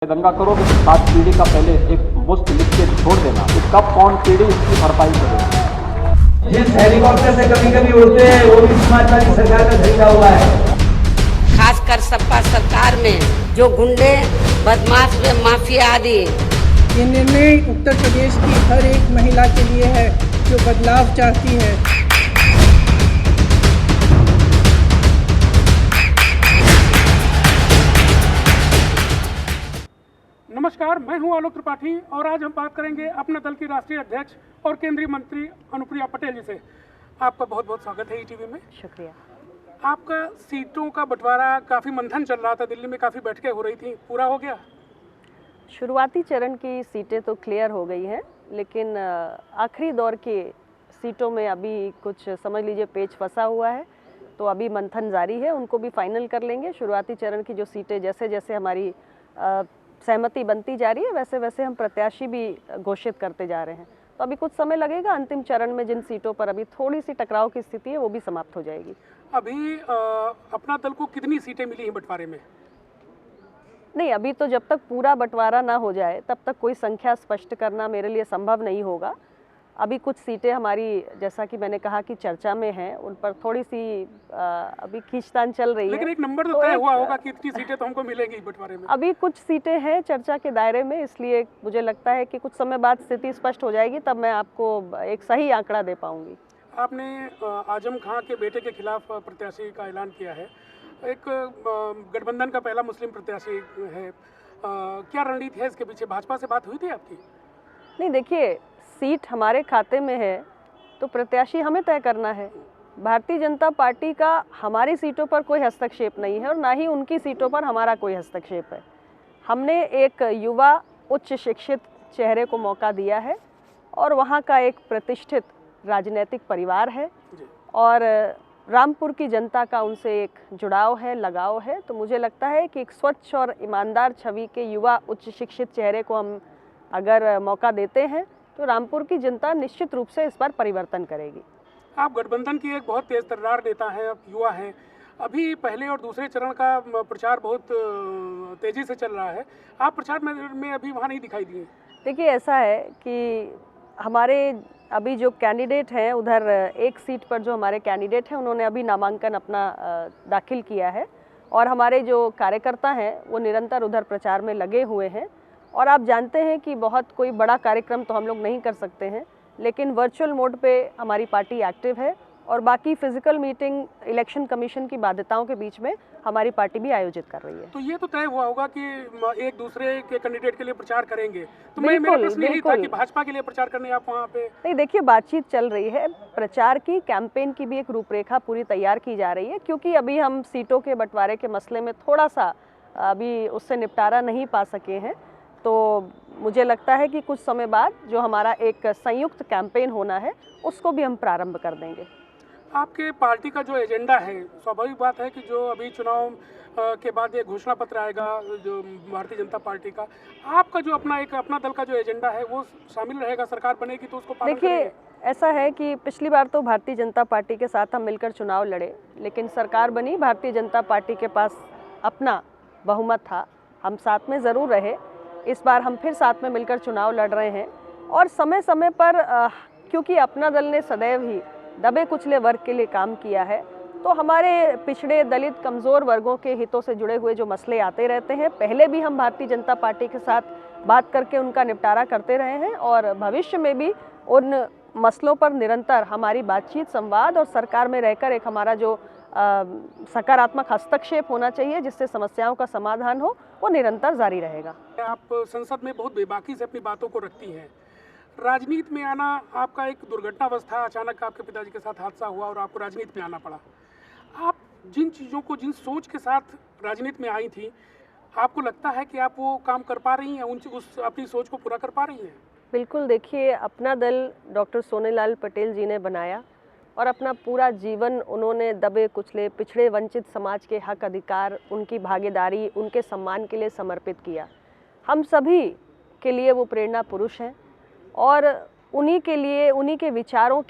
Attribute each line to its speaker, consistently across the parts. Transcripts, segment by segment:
Speaker 1: दंगा करोगे तो 7 पीढ़ी का पहले एक मुश्त लिख के छोड़ देना कि कब कौन पीढ़ी इसकी भरपाई करेगी।
Speaker 2: जिस हेलीकॉप्टर से कभी कभी उड़ते हैं वो भी समाजवादी सरकार का खरीदा हुआ है।
Speaker 3: खासकर सपा सरकार में जो गुंडे बदमाश व माफिया आदि।
Speaker 4: ये निर्णय उत्तर प्रदेश की हर एक महिला के लिए है जो बदलाव चाहती है।
Speaker 5: नमस्कार, मैं हूं आलोक त्रिपाठी और आज हम बात करेंगे अपने दल की राष्ट्रीय अध्यक्ष और केंद्रीय मंत्री अनुप्रिया पटेल जी से। आपका बहुत बहुत स्वागत है ईटीवी में।
Speaker 6: शुक्रिया।
Speaker 5: आपका सीटों का बंटवारा काफ़ी मंथन चल रहा था, दिल्ली में काफ़ी बैठकें हो रही थी, पूरा हो गया?
Speaker 6: शुरुआती चरण की सीटें तो क्लियर हो गई हैं, लेकिन आखिरी दौर की सीटों में अभी कुछ समझ लीजिए पेच फंसा हुआ है, तो अभी मंथन जारी है, उनको भी फाइनल कर लेंगे। शुरुआती चरण की जो सीटें जैसे जैसे हमारी सहमति बनती जा रही है वैसे वैसे हम प्रत्याशी भी घोषित करते जा रहे हैं, तो अभी कुछ समय लगेगा। अंतिम चरण में जिन सीटों पर अभी थोड़ी सी टकराव की स्थिति है वो भी समाप्त हो जाएगी।
Speaker 5: अभी अपना दल को कितनी सीटें मिली हैं बंटवारे में?
Speaker 6: नहीं, अभी तो जब तक पूरा बंटवारा ना हो जाए तब तक कोई संख्या स्पष्ट करना मेरे लिए संभव नहीं होगा। अभी कुछ सीटें हमारी, जैसा कि मैंने कहा कि चर्चा में हैं, उन पर थोड़ी सी अभी खींचतान चल रही है।
Speaker 5: लेकिन एक नंबर तो तय हुआ होगा कि इतनी सीटें तो हमको मिलेंगी बंटवारे में।
Speaker 6: अभी कुछ सीटें हैं चर्चा के दायरे में, इसलिए मुझे लगता है कि कुछ समय बाद स्थिति स्पष्ट हो जाएगी, तब मैं आपको एक सही आंकड़ा दे पाऊंगी।
Speaker 5: आपने आजम खां के बेटे के खिलाफ प्रत्याशी का ऐलान किया है, एक गठबंधन का पहला मुस्लिम प्रत्याशी है, क्या रणनीति है इसके पीछे? भाजपा से बात हुई थी आपकी?
Speaker 6: नहीं, देखिए, सीट हमारे खाते में है तो प्रत्याशी हमें तय करना है। भारतीय जनता पार्टी का हमारी सीटों पर कोई हस्तक्षेप नहीं है और ना ही उनकी सीटों पर हमारा कोई हस्तक्षेप है। हमने एक युवा उच्च शिक्षित चेहरे को मौका दिया है और वहाँ का एक प्रतिष्ठित राजनीतिक परिवार है और रामपुर की जनता का उनसे एक जुड़ाव है, लगाव है, तो मुझे लगता है कि एक स्वच्छ और ईमानदार छवि के युवा उच्च शिक्षित चेहरे को हम अगर मौका देते हैं तो रामपुर की जनता निश्चित रूप से इस बार परिवर्तन करेगी।
Speaker 5: आप गठबंधन की एक बहुत तेज तर्रार नेता हैं, आप युवा हैं, अभी पहले और दूसरे चरण का प्रचार बहुत तेजी से चल रहा है, आप प्रचार में अभी वहाँ नहीं दिखाई दिए।
Speaker 6: देखिए, ऐसा है कि हमारे अभी जो कैंडिडेट हैं, उधर एक सीट पर जो हमारे कैंडिडेट हैं उन्होंने अभी नामांकन अपना दाखिल किया है और हमारे जो कार्यकर्ता हैं वो निरंतर उधर प्रचार में लगे हुए हैं। और आप जानते हैं कि बहुत कोई बड़ा कार्यक्रम तो हम लोग नहीं कर सकते हैं, लेकिन वर्चुअल मोड पे हमारी पार्टी एक्टिव है और बाकी फिजिकल मीटिंग इलेक्शन कमीशन की बाध्यताओं के बीच में हमारी पार्टी भी आयोजित कर रही है।
Speaker 5: तो ये तो तय हुआ होगा कि एक दूसरे के कैंडिडेट के लिए प्रचार करेंगे, तो मेरा प्रश्न यही था कि भाजपा के लिए प्रचार करने आप वहाँ पे?
Speaker 6: नहीं, देखिए, बातचीत चल रही है, प्रचार की, कैंपेन की भी एक रूपरेखा पूरी तैयार की जा रही है, क्योंकि अभी हम सीटों के बंटवारे के मसले में थोड़ा सा अभी उससे निपटारा नहीं पा सके हैं, तो मुझे लगता है कि कुछ समय बाद जो हमारा एक संयुक्त कैंपेन होना है उसको भी हम प्रारंभ कर देंगे।
Speaker 5: आपके पार्टी का जो एजेंडा है, स्वाभाविक बात है कि जो अभी चुनाव के बाद एक घोषणा पत्र आएगा जो भारतीय जनता पार्टी का, आपका जो अपना दल का जो एजेंडा है वो शामिल रहेगा? सरकार बनेगी तो उसको पालन करेंगे?
Speaker 6: देखिए, ऐसा है कि पिछली बार तो भारतीय जनता पार्टी के साथ हम मिलकर चुनाव लड़े, लेकिन सरकार बनी, भारतीय जनता पार्टी के पास अपना बहुमत था, हम साथ में ज़रूर रहे। इस बार हम फिर साथ में मिलकर चुनाव लड़ रहे हैं और समय समय पर क्योंकि अपना दल ने सदैव ही दबे कुचले वर्ग के लिए काम किया है, तो हमारे पिछड़े, दलित, कमज़ोर वर्गों के हितों से जुड़े हुए जो मसले आते रहते हैं, पहले भी हम भारतीय जनता पार्टी के साथ बात करके उनका निपटारा करते रहे हैं और भविष्य में भी उन मसलों पर निरंतर हमारी बातचीत, संवाद और सरकार में रहकर एक हमारा जो सकारात्मक हस्तक्षेप होना चाहिए जिससे समस्याओं का समाधान हो, वो निरंतर जारी रहेगा।
Speaker 5: आप संसद में बहुत बेबाकी से अपनी बातों को रखती हैं, राजनीति में आना आपका एक दुर्घटनावश था, अचानक आपके पिताजी के साथ हादसा हुआ और आपको राजनीति में आना पड़ा। आप जिन चीज़ों को, जिन सोच के साथ राजनीति में आई थी, आपको लगता है कि आप वो काम कर पा रही हैं, उस अपनी सोच को पूरा कर पा रही हैं?
Speaker 6: बिल्कुल, देखिए, अपना दल डॉक्टर सोनेलाल पटेल जी ने बनाया और अपना पूरा जीवन उन्होंने दबे कुचले, पिछड़े, वंचित समाज के हक अधिकार, उनकी भागीदारी, उनके सम्मान के लिए समर्पित किया। हम सभी के लिए वो प्रेरणा पुरुष हैं और उन्हीं के लिए, उन्हीं के विचारों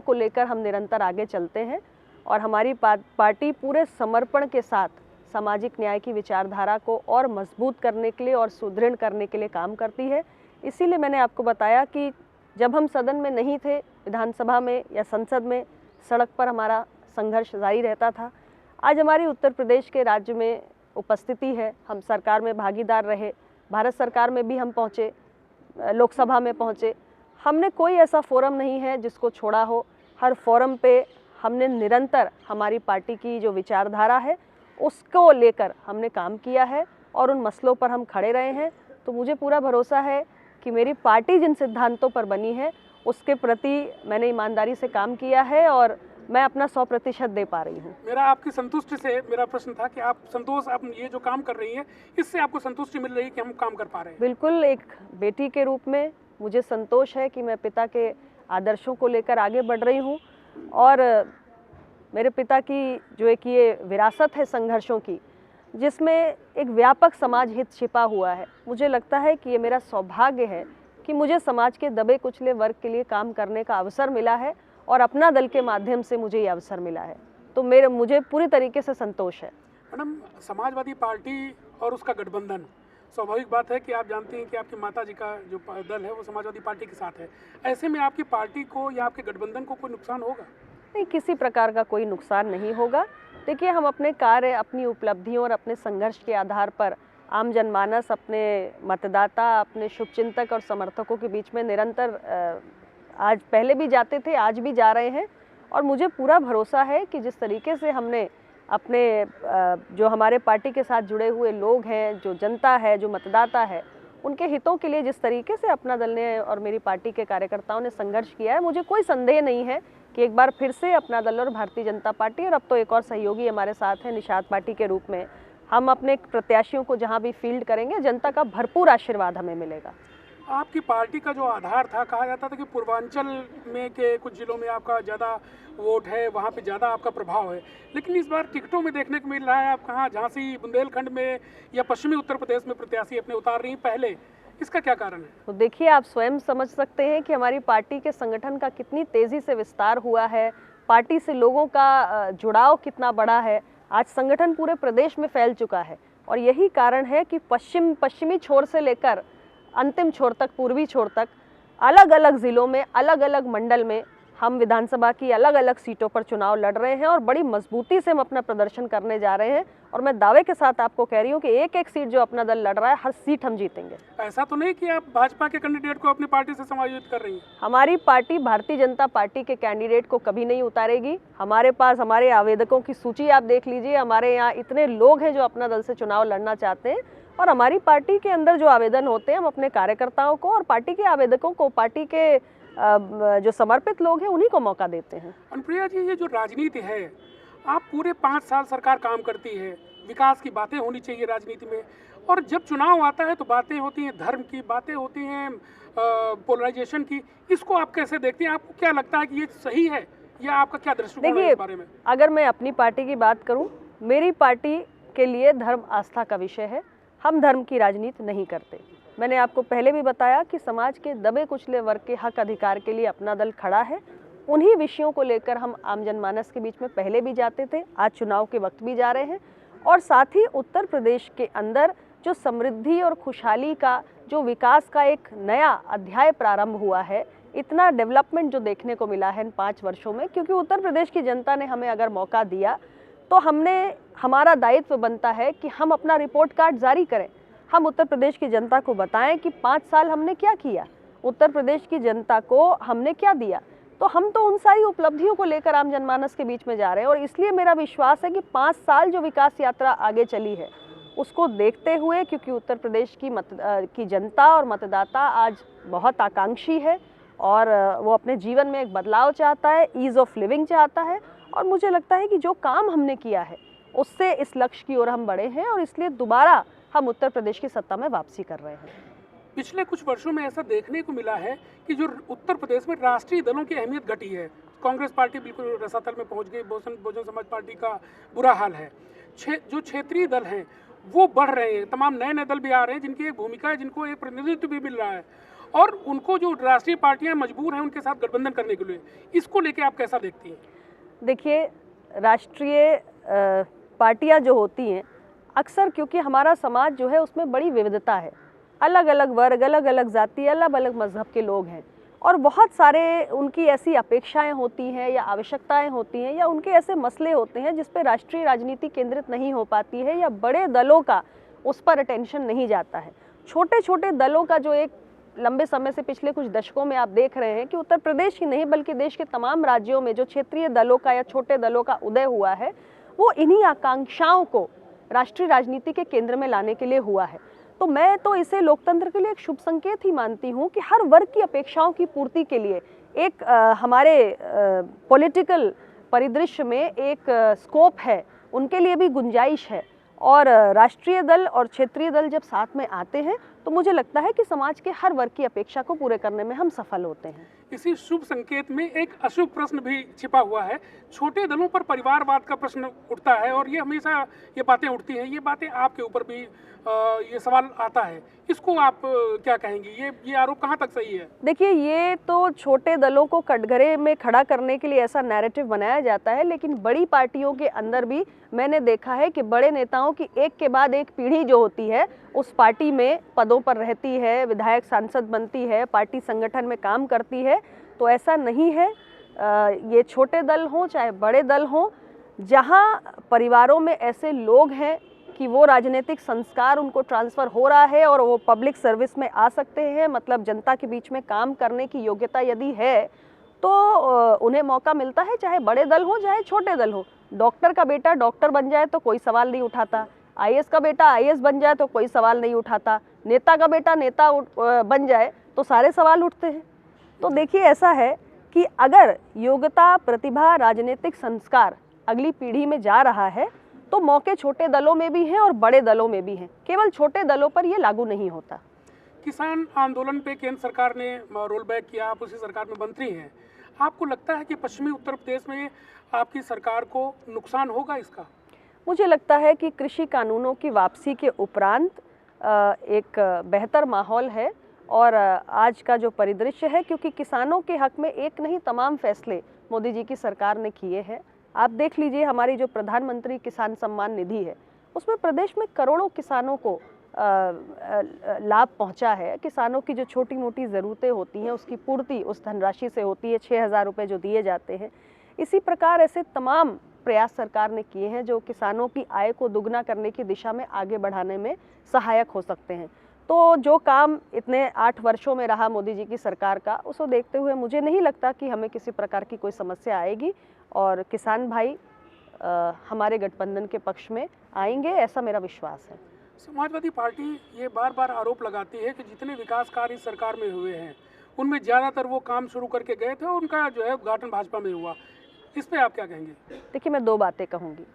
Speaker 6: को लेकर हम निरंतर आगे चलते हैं और हमारी पार्टी पूरे समर्पण के साथ सामाजिक न्याय की विचारधारा को और मजबूत करने के लिए और सुदृढ़ करने के लिए काम करती है। इसीलिए मैंने आपको बताया कि जब हम सदन में नहीं थे, विधानसभा में या संसद में, सड़क पर हमारा संघर्ष जारी रहता था। आज हमारी उत्तर प्रदेश के राज्य में उपस्थिति है, हम सरकार में भागीदार रहे, भारत सरकार में भी हम पहुँचे, लोकसभा में पहुँचे। हमने कोई ऐसा फोरम नहीं है जिसको छोड़ा हो। हर फोरम पे हमने निरंतर हमारी पार्टी की जो विचारधारा है उसको लेकर हमने काम किया है और उन मसलों पर हम खड़े रहे हैं। तो मुझे पूरा भरोसा है कि मेरी पार्टी जिन सिद्धांतों पर बनी है उसके प्रति मैंने ईमानदारी से काम किया है और मैं अपना 100% दे पा रही हूँ।
Speaker 5: मेरा आपकी संतुष्टि से मेरा प्रश्न था कि आप संतोष, आप ये जो काम कर रही हैं इससे आपको संतुष्टि मिल रही है कि हम काम कर पा रहे हैं?
Speaker 6: बिल्कुल, एक बेटी के रूप में मुझे संतोष है कि मैं पिता के आदर्शों को लेकर आगे बढ़ रही हूँ और मेरे पिता की जो एक ये विरासत है संघर्षों की, जिसमें एक व्यापक समाज हित छिपा हुआ है, मुझे लगता है कि ये मेरा सौभाग्य है कि मुझे समाज के दबे कुचले वर्ग के लिए काम करने का अवसर मिला है और अपना दल के माध्यम से मुझे ये अवसर मिला है। तो मुझे पूरी तरीके से संतोष है।
Speaker 5: मैडम, समाजवादी पार्टी और उसका गठबंधन, स्वाभाविक बात है कि आप जानती हैं कि आपकी माता जी का जो दल है वो समाजवादी पार्टी के साथ है। ऐसे में आपकी पार्टी को या आपके गठबंधन को कोई नुकसान होगा?
Speaker 6: नहीं, किसी प्रकार का कोई नुकसान नहीं होगा। देखिए, हम अपने कार्य, अपनी उपलब्धियों और अपने संघर्ष के आधार पर आम जनमानस, अपने मतदाता, अपने शुभचिंतक और समर्थकों के बीच में निरंतर आज पहले भी जाते थे, आज भी जा रहे हैं और मुझे पूरा भरोसा है कि जिस तरीके से हमने अपने जो हमारे पार्टी के साथ जुड़े हुए लोग हैं, जो जनता है, जो मतदाता है, उनके हितों के लिए जिस तरीके से अपना दल ने और मेरी पार्टी के कार्यकर्ताओं ने संघर्ष किया है, मुझे कोई संदेह नहीं है कि एक बार फिर से अपना दल और भारतीय जनता पार्टी और अब तो एक और सहयोगी हमारे साथ है निषाद पार्टी के रूप में, हम अपने प्रत्याशियों को जहां भी फील्ड करेंगे, जनता का भरपूर आशीर्वाद हमें मिलेगा।
Speaker 5: आपकी पार्टी का जो आधार था, कहा जाता था कि पूर्वांचल में के कुछ जिलों में आपका ज़्यादा वोट है, वहाँ पे ज़्यादा आपका प्रभाव है, लेकिन इस बार टिकटों में देखने को मिल रहा है आप कहाँ झांसी, बुंदेलखंड में या पश्चिमी उत्तर प्रदेश में प्रत्याशी अपने उतार रही हैं पहले, इसका क्या कारण है?
Speaker 6: तो देखिए, आप स्वयं समझ सकते हैं कि हमारी पार्टी के संगठन का कितनी तेज़ी से विस्तार हुआ है, पार्टी से लोगों का जुड़ाव कितना बड़ा है। आज संगठन पूरे प्रदेश में फैल चुका है और यही कारण है कि पश्चिमी छोर से लेकर अंतिम छोर तक, पूर्वी छोर तक, अलग अलग ज़िलों में, अलग अलग मंडल में हम विधानसभा की अलग अलग सीटों पर चुनाव लड़ रहे हैं और बड़ी मजबूती से हम अपना प्रदर्शन करने जा रहे हैं और मैं दावे के साथ आपको कह रही हूँ कि एक एक सीट जो अपना दल लड़ रहा है, हर सीट हम जीतेंगे।
Speaker 5: ऐसा तो नहीं कि आप भाजपा के कैंडिडेट को अपनी पार्टी से समायोजित कर रही हैं?
Speaker 6: हमारी पार्टी भारतीय जनता पार्टी के कैंडिडेट को कभी नहीं उतारेगी। हमारे पास हमारे आवेदकों की सूची आप देख लीजिए, हमारे यहाँ इतने लोग हैं जो अपना दल से चुनाव लड़ना चाहते हैं और हमारी पार्टी के अंदर जो आवेदन होते हैं, हम अपने कार्यकर्ताओं को और पार्टी के आवेदकों को, पार्टी के जो समर्पित लोग हैं, उन्हीं को मौका देते हैं।
Speaker 5: अनुप्रिया जी, ये जो राजनीति है, आप पूरे 5 साल सरकार काम करती है, विकास की बातें होनी चाहिए राजनीति में, और जब चुनाव आता है तो बातें होती हैं धर्म की, बातें होती हैं पोलराइजेशन की। इसको आप कैसे देखती हैं? आपको क्या लगता है कि ये सही है या आपका क्या दृष्टिकोण है इस बारे में?
Speaker 6: अगर मैं अपनी पार्टी की बात करूं, मेरी पार्टी के लिए धर्म आस्था का विषय है। हम धर्म की राजनीति नहीं करते। मैंने आपको पहले भी बताया कि समाज के दबे कुचले वर्ग के हक अधिकार के लिए अपना दल खड़ा है। उन्हीं विषयों को लेकर हम आम जनमानस के बीच में पहले भी जाते थे, आज चुनाव के वक्त भी जा रहे हैं और साथ ही उत्तर प्रदेश के अंदर जो समृद्धि और खुशहाली का, जो विकास का एक नया अध्याय प्रारंभ हुआ है, इतना डेवलपमेंट जो देखने को मिला है इन 5 वर्षों में, क्योंकि उत्तर प्रदेश की जनता ने हमें अगर मौका दिया तो हमारा दायित्व बनता है कि हम अपना रिपोर्ट कार्ड जारी करें। हम उत्तर प्रदेश की जनता को बताएं कि 5 साल हमने क्या किया, उत्तर प्रदेश की जनता को हमने क्या दिया। तो हम तो उन सारी उपलब्धियों को लेकर आम जनमानस के बीच में जा रहे हैं और इसलिए मेरा विश्वास है कि 5 साल जो विकास यात्रा आगे चली है उसको देखते हुए, क्योंकि उत्तर प्रदेश की जनता और मतदाता आज बहुत आकांक्षी है और वो अपने जीवन में एक बदलाव चाहता है, ईज़ ऑफ लिविंग चाहता है और मुझे लगता है कि जो काम हमने किया है उससे इस लक्ष्य की ओर हम बढ़े हैं और इसलिए दोबारा हम उत्तर प्रदेश की सत्ता में वापसी कर रहे हैं।
Speaker 5: पिछले कुछ वर्षों में ऐसा देखने को मिला है कि जो उत्तर प्रदेश में राष्ट्रीय दलों की अहमियत घटी है। कांग्रेस पार्टी बिल्कुल रसातल में पहुंच गई, बहुजन समाज पार्टी का बुरा हाल है। जो क्षेत्रीय दल हैं वो बढ़ रहे हैं, तमाम नए नए दल भी आ रहे हैं जिनकी एक भूमिका है, जिनको एक प्रतिनिधित्व भी मिल रहा है और उनको जो राष्ट्रीय पार्टियां मजबूर हैं उनके साथ गठबंधन करने के लिए। इसको लेके आप कैसा देखती हैं?
Speaker 6: देखिए, राष्ट्रीय पार्टियां जो होती हैं अक्सर क्योंकि हमारा समाज जो है उसमें बड़ी विविधता है, अलग अलग वर्ग, अलग अलग जाति, अलग अलग मज़हब के लोग हैं और बहुत सारे उनकी ऐसी अपेक्षाएं होती हैं या आवश्यकताएं होती हैं या उनके ऐसे मसले होते हैं जिस पे राष्ट्रीय राजनीति केंद्रित नहीं हो पाती है या बड़े दलों का उस पर अटेंशन नहीं जाता है। छोटे छोटे दलों का जो एक लंबे समय से पिछले कुछ दशकों में आप देख रहे हैं कि उत्तर प्रदेश ही नहीं बल्कि देश के तमाम राज्यों में जो क्षेत्रीय दलों का या छोटे दलों का उदय हुआ है वो इन्हीं आकांक्षाओं को राष्ट्रीय राजनीति के केंद्र में लाने के लिए हुआ है। तो मैं तो इसे लोकतंत्र के लिए एक शुभ संकेत ही मानती हूँ कि हर वर्ग की अपेक्षाओं की पूर्ति के लिए एक हमारे पॉलिटिकल परिदृश्य में एक स्कोप है, उनके लिए भी गुंजाइश है और राष्ट्रीय दल और क्षेत्रीय दल जब साथ में आते हैं तो मुझे लगता है कि समाज के हर वर्ग की अपेक्षा को पूरे करने में हम सफल होते हैं।
Speaker 5: इसी शुभ संकेत में एक अशुभ प्रश्न भी छिपा हुआ है। छोटे दलों पर परिवारवाद का प्रश्न उठता है और ये हमेशा ये बातें उठती हैं, ये बातें आपके ऊपर भी ये सवाल आता है, इसको आप क्या कहेंगी? ये आरोप कहाँ तक सही है?
Speaker 6: देखिए, ये तो छोटे दलों को कटघरे में खड़ा करने के लिए ऐसा नैरेटिव बनाया जाता है, लेकिन बड़ी पार्टियों के अंदर भी मैंने देखा है कि बड़े नेताओं की एक के बाद एक पीढ़ी जो होती है उस पार्टी में पदों पर रहती है, विधायक सांसद बनती है, पार्टी संगठन में काम करती है। तो ऐसा नहीं है, ये छोटे दल हों चाहे बड़े दल हों, जहाँ परिवारों में ऐसे लोग हैं कि वो राजनीतिक संस्कार उनको ट्रांसफ़र हो रहा है और वो पब्लिक सर्विस में आ सकते हैं, मतलब जनता के बीच में काम करने की योग्यता यदि है तो उन्हें मौका मिलता है, चाहे बड़े दल हो चाहे छोटे दल हो। डॉक्टर का बेटा डॉक्टर बन जाए तो कोई सवाल नहीं उठाता, आईएएस का बेटा आईएएस बन जाए तो कोई सवाल नहीं उठाता, नेता का बेटा नेता बन जाए तो सारे सवाल उठते हैं। तो देखिए, ऐसा है कि अगर योग्यता, प्रतिभा, राजनीतिक संस्कार अगली पीढ़ी में जा रहा है तो मौके छोटे दलों में भी हैं और बड़े दलों में भी हैं, केवल छोटे दलों पर ये लागू नहीं होता।
Speaker 5: किसान आंदोलन पे केंद्र सरकार ने रोल बैक किया, आप उसी सरकार में मंत्री हैं, आपको लगता है कि पश्चिमी उत्तर प्रदेश में आपकी सरकार को नुकसान होगा इसका?
Speaker 6: मुझे लगता है कि कृषि कानूनों की वापसी के उपरांत एक बेहतर माहौल है और आज का जो परिदृश्य है, क्योंकि किसानों के हक में एक नहीं तमाम फैसले मोदी जी की सरकार ने किए हैं। आप देख लीजिए, हमारी जो प्रधानमंत्री किसान सम्मान निधि है उसमें प्रदेश में करोड़ों किसानों को लाभ पहुंचा है। किसानों की जो छोटी मोटी ज़रूरतें होती हैं उसकी पूर्ति उस धनराशि से होती है, 6,000 रुपये जो दिए जाते हैं। इसी प्रकार ऐसे तमाम प्रयास सरकार ने किए हैं जो किसानों की आय को दुगना करने की दिशा में आगे बढ़ाने में सहायक हो सकते हैं। तो जो काम इतने 8 वर्षों में रहा मोदी जी की सरकार का, उसको देखते हुए मुझे नहीं लगता कि हमें किसी प्रकार की कोई समस्या आएगी और किसान भाई हमारे गठबंधन के पक्ष में आएंगे, ऐसा मेरा विश्वास है।
Speaker 5: समाजवादी पार्टी ये बार बार आरोप लगाती है कि जितने विकास कार्य इस सरकार में हुए हैं उनमें ज़्यादातर वो काम शुरू करके गए थे और उनका जो है उद्घाटन भाजपा में हुआ। इस पे आप क्या कहेंगे?
Speaker 6: देखिए, मैं 2 बातें कहूँगी।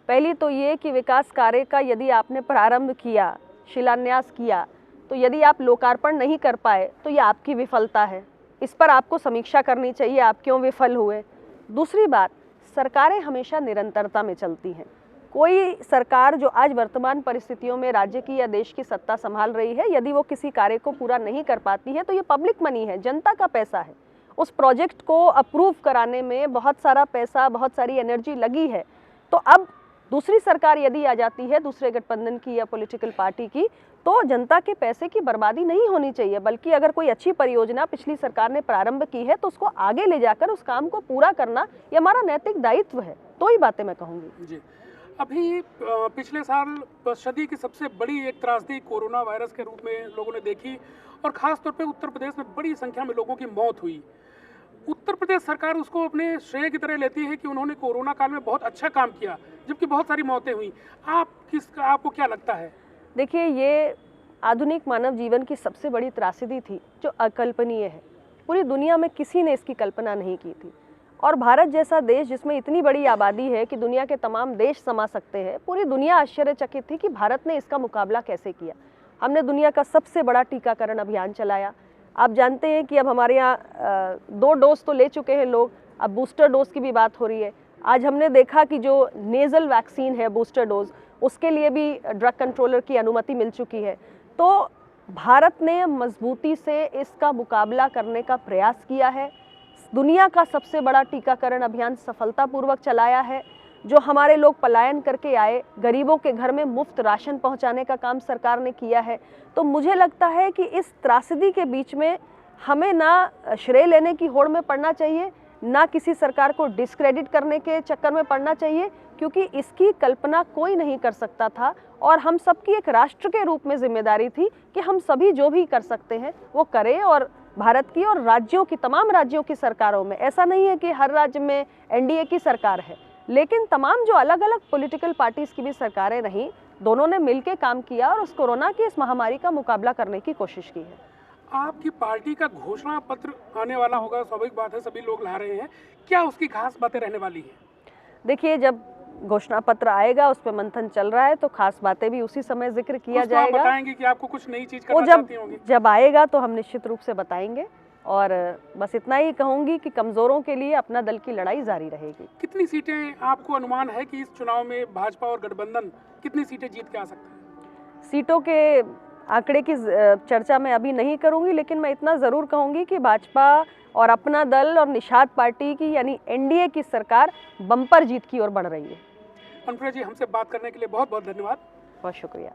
Speaker 6: पहली तो ये कि विकास कार्य का यदि आपने प्रारंभ किया, शिलान्यास किया, तो यदि आप लोकार्पण नहीं कर पाए तो ये आपकी विफलता है, इस पर आपको समीक्षा करनी चाहिए, आप क्यों विफल हुए। दूसरी बात, सरकारें हमेशा निरंतरता में चलती हैं। कोई सरकार जो आज वर्तमान परिस्थितियों में राज्य की या देश की सत्ता संभाल रही है, यदि वो किसी कार्य को पूरा नहीं कर पाती है तो ये पब्लिक मनी है, जनता का पैसा है। उस प्रोजेक्ट को अप्रूव कराने में बहुत सारा पैसा, बहुत सारी एनर्जी लगी है। तो अब दूसरी सरकार यदि आ जाती है, दूसरे गठबंधन की या पॉलिटिकल पार्टी की, तो जनता के पैसे की बर्बादी नहीं होनी चाहिए, बल्कि अगर कोई अच्छी परियोजना पिछली सरकार ने प्रारंभ की है तो उसको आगे ले जाकर उस काम को पूरा करना ये हमारा नैतिक दायित्व है। तो ही बातें मैं कहूँगी।
Speaker 5: जी, अभी पिछले साल सदी की सबसे बड़ी एक त्रासदी कोरोना वायरस के रूप में लोगों ने देखी और ख़ास तौर पे उत्तर प्रदेश में बड़ी संख्या में लोगों की मौत हुई। उत्तर प्रदेश सरकार उसको अपने श्रेय की तरह लेती है कि उन्होंने कोरोना काल में बहुत अच्छा काम किया, जबकि बहुत सारी मौतें हुई। आपको क्या लगता है?
Speaker 6: देखिए, ये आधुनिक मानव जीवन की सबसे बड़ी त्रासदी थी जो अकल्पनीय है। पूरी दुनिया में किसी ने इसकी कल्पना नहीं की थी और भारत जैसा देश जिसमें इतनी बड़ी आबादी है कि दुनिया के तमाम देश समा सकते हैं, पूरी दुनिया आश्चर्यचकित थी कि भारत ने इसका मुकाबला कैसे किया। हमने दुनिया का सबसे बड़ा टीकाकरण अभियान चलाया। आप जानते हैं कि अब हमारे यहाँ 2 डोज तो ले चुके हैं लोग, अब बूस्टर डोज की भी बात हो रही है। आज हमने देखा कि जो नेज़ल वैक्सीन है बूस्टर डोज, उसके लिए भी ड्रग कंट्रोलर की अनुमति मिल चुकी है। तो भारत ने मजबूती से इसका मुकाबला करने का प्रयास किया है। दुनिया का सबसे बड़ा टीकाकरण अभियान सफलतापूर्वक चलाया है। जो हमारे लोग पलायन करके आए, गरीबों के घर में मुफ्त राशन पहुंचाने का काम सरकार ने किया है। तो मुझे लगता है कि इस त्रासदी के बीच में हमें ना श्रेय लेने की होड़ में पड़ना चाहिए, ना किसी सरकार को डिस्क्रेडिट करने के चक्कर में पड़ना चाहिए, क्योंकि इसकी कल्पना कोई नहीं कर सकता था और हम सबकी एक राष्ट्र के रूप में जिम्मेदारी थी कि हम सभी जो भी कर सकते हैं वो करें। और भारत की और राज्यों की, तमाम राज्यों की सरकारों में, ऐसा नहीं है कि हर राज्य में एनडीए की सरकार है, लेकिन तमाम जो अलग अलग पॉलिटिकल पार्टीज की भी सरकारें रहीं, दोनों ने मिलकर काम किया और उस कोरोना की इस महामारी का मुकाबला करने की कोशिश की है।
Speaker 5: आपकी पार्टी का घोषणा पत्र आने वाला होगा, स्वाभाविक बात है, सभी लोग ला रहे हैं, क्या उसकी खास बातें रहने वाली है?
Speaker 6: देखिए, जब घोषणा पत्र आएगा, उस पर मंथन चल रहा है, तो खास बातें भी उसी समय जिक्र किया जाएगा।
Speaker 5: आप बताएंगे कि आपको कुछ नई चीज करना चाहती होंगी?
Speaker 6: जब आएगा तो हम निश्चित रूप से बताएंगे। और बस इतना ही कहूंगी कि कमजोरों के लिए अपना दल की लड़ाई जारी रहेगी।
Speaker 5: कितनी सीटें आपको अनुमान है कि इस चुनाव में भाजपा और गठबंधन कितनी सीटें जीत के आ सकते हैं?
Speaker 6: सीटों के आंकड़े की चर्चा मैं अभी नहीं करूंगी, लेकिन मैं इतना ज़रूर कहूंगी कि भाजपा और अपना दल और निषाद पार्टी की यानी एनडीए की सरकार बम्पर जीत की ओर बढ़ रही है।
Speaker 5: अनुप्रिया जी, हमसे बात करने के लिए बहुत बहुत धन्यवाद।
Speaker 6: बहुत शुक्रिया।